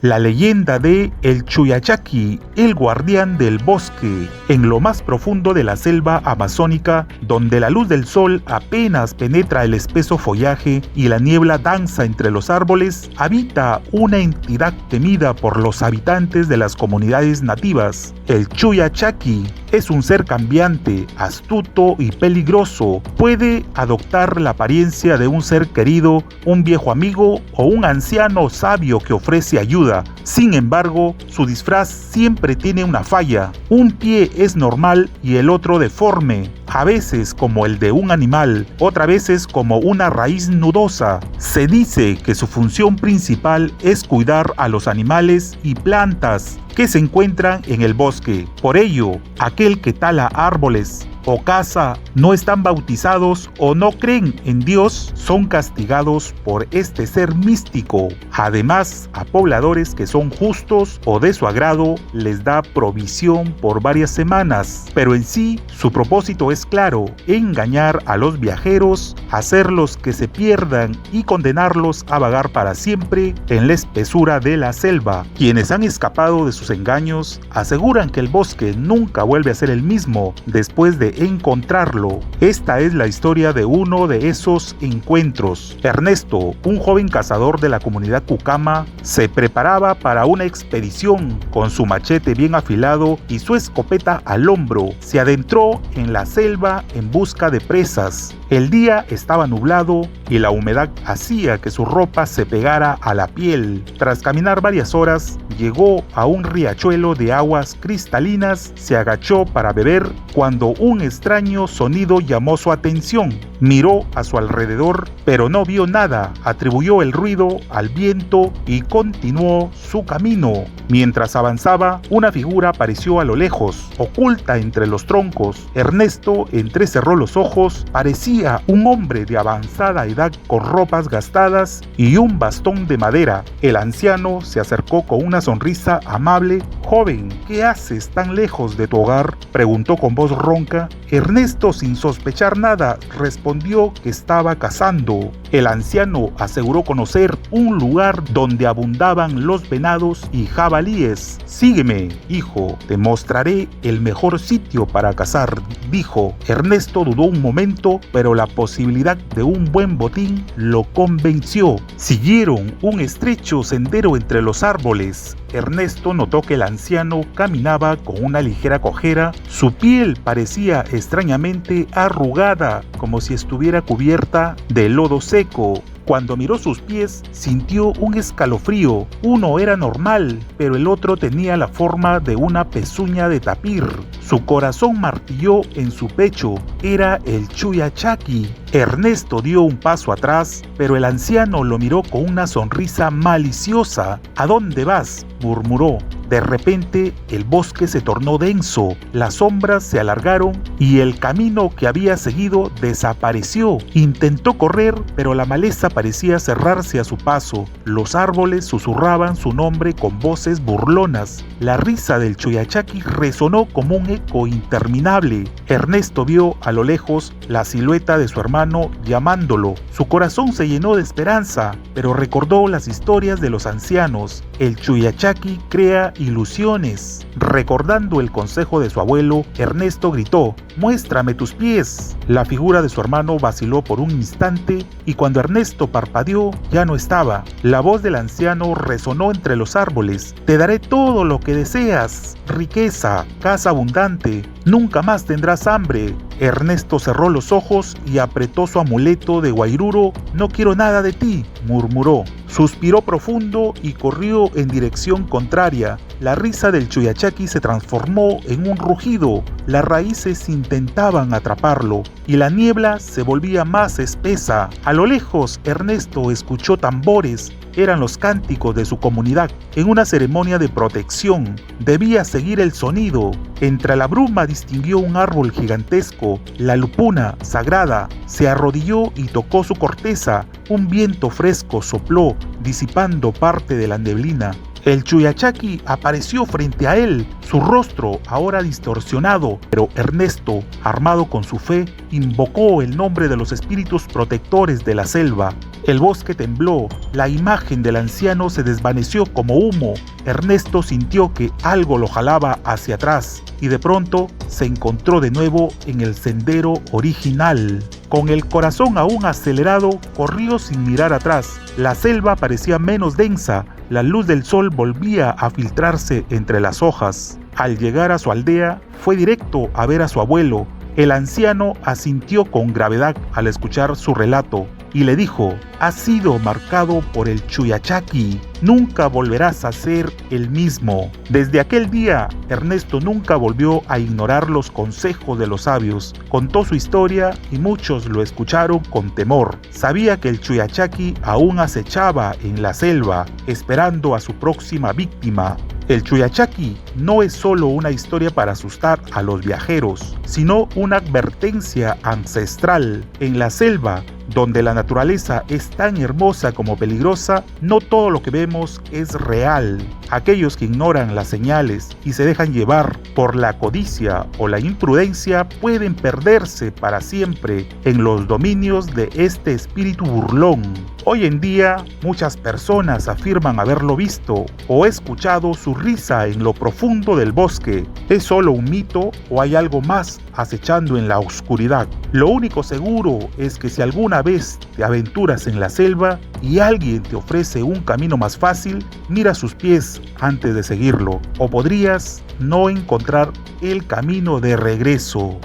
La leyenda de El Chuyachaki, el guardián del bosque. En lo más profundo de la selva amazónica, donde la luz del sol apenas penetra el espeso follaje y la niebla danza entre los árboles, habita una entidad temida por los habitantes de las comunidades nativas. El Chuyachaki es un ser cambiante, astuto y peligroso. Puede adoptar la apariencia de un ser querido, un viejo amigo o un anciano sabio que ofrece ayuda. Sin embargo, su disfraz siempre tiene una falla. Un pie es normal y el otro deforme, a veces como el de un animal, otras veces como una raíz nudosa. Se dice que su función principal es cuidar a los animales y plantas que se encuentran en el bosque. Por ello, aquel que tala árboles o caza no están bautizados o no creen en Dios son castigados por este ser místico. Además, a pobladores que son justos o de su agrado les da provisión por varias semanas, pero en sí su propósito es claro: engañar a los viajeros, hacerlos que se pierdan y condenarlos a vagar para siempre en la espesura de la selva. Quienes han escapado de sus engaños aseguran que el bosque nunca vuelve a ser el mismo después de encontrarlo. Esta es la historia de uno de esos encuentros. Ernesto, un joven cazador de la comunidad Cucama, se preparaba para una expedición. Con su machete bien afilado y su escopeta al hombro, se adentró en la selva en busca de presas. El día estaba nublado y la humedad hacía que su ropa se pegara a la piel. Tras caminar varias horas, llegó a un riachuelo de aguas cristalinas, se agachó para beber cuando un extraño sonido llamó su atención. Miró a su alrededor, pero no vio nada. Atribuyó el ruido al viento y continuó su camino. Mientras avanzaba, una figura apareció a lo lejos, oculta entre los troncos. Ernesto entrecerró los ojos. Parecía un hombre de avanzada edad con ropas gastadas y un bastón de madera. El anciano se acercó con una sonrisa amable. «Joven, ¿qué haces tan lejos de tu hogar?», preguntó con voz ronca. Ernesto, sin sospechar nada, respondió que estaba cazando. El anciano aseguró conocer un lugar donde abundaban los venados y jabalíes. «Sígueme, hijo, te mostraré el mejor sitio para cazar», dijo. Ernesto dudó un momento, pero la posibilidad de un buen botín lo convenció. Siguieron un estrecho sendero entre los árboles. Ernesto notó que el anciano caminaba con una ligera cojera. Su piel parecía extrañamente arrugada, como si estuviera cubierta de lodo seco. Cuando miró sus pies, sintió un escalofrío. Uno era normal, pero el otro tenía la forma de una pezuña de tapir. Su corazón martilló en su pecho. Era el Chuyachaki. Ernesto dio un paso atrás, pero el anciano lo miró con una sonrisa maliciosa. «¿A dónde vas?», murmuró. De repente, el bosque se tornó denso, las sombras se alargaron y el camino que había seguido desapareció. Intentó correr, pero la maleza parecía cerrarse a su paso. Los árboles susurraban su nombre con voces burlonas. La risa del Chuyachaki resonó como un eco interminable. Ernesto vio a lo lejos la silueta de su hermano llamándolo. Su corazón se llenó de esperanza, pero recordó las historias de los ancianos. El Chuyachaki crea ilusiones. Recordando el consejo de su abuelo, Ernesto gritó: «¡Muéstrame tus pies!». La figura de su hermano vaciló por un instante y cuando Ernesto parpadeó ya no estaba. La voz del anciano resonó entre los árboles: «Te daré todo lo que deseas, riqueza, casa abundante, nunca más tendrás hambre». Ernesto cerró los ojos y apretó su amuleto de guairuro. «No quiero nada de ti», murmuró. Suspiró profundo y corrió en dirección contraria. La risa del Chuyachaki se transformó en un rugido. Las raíces intentaban atraparlo y la niebla se volvía más espesa. A lo lejos, Ernesto escuchó tambores. Eran los cánticos de su comunidad en una ceremonia de protección. Debía seguir el sonido. Entre la bruma distinguió un árbol gigantesco, la lupuna sagrada. Se arrodilló y tocó su corteza. Un viento fresco sopló, disipando parte de la neblina. El Chuyachaki apareció frente a él, su rostro ahora distorsionado, pero Ernesto, armado con su fe, invocó el nombre de los espíritus protectores de la selva. El bosque tembló, la imagen del anciano se desvaneció como humo. Ernesto sintió que algo lo jalaba hacia atrás y de pronto se encontró de nuevo en el sendero original. Con el corazón aún acelerado, corrió sin mirar atrás. La selva parecía menos densa, la luz del sol volvía a filtrarse entre las hojas. Al llegar a su aldea, fue directo a ver a su abuelo. El anciano asintió con gravedad al escuchar su relato y le dijo: «Has sido marcado por el Chuyachaki, nunca volverás a ser el mismo». Desde aquel día, Ernesto nunca volvió a ignorar los consejos de los sabios. Contó su historia y muchos lo escucharon con temor. Sabía que el Chuyachaki aún acechaba en la selva, esperando a su próxima víctima. El Chuyachaki no es solo una historia para asustar a los viajeros, sino una advertencia ancestral. En la selva, donde la naturaleza es tan hermosa como peligrosa, no todo lo que vemos es real. Aquellos que ignoran las señales y se dejan llevar por la codicia o la imprudencia pueden perderse para siempre en los dominios de este espíritu burlón. Hoy en día, muchas personas afirman haberlo visto o escuchado su risa en lo profundo del bosque. ¿Es solo un mito o hay algo más acechando en la oscuridad? Lo único seguro es que si alguna vez te aventuras en la selva y alguien te ofrece un camino más fácil, mira sus pies antes de seguirlo, o podrías no encontrar el camino de regreso.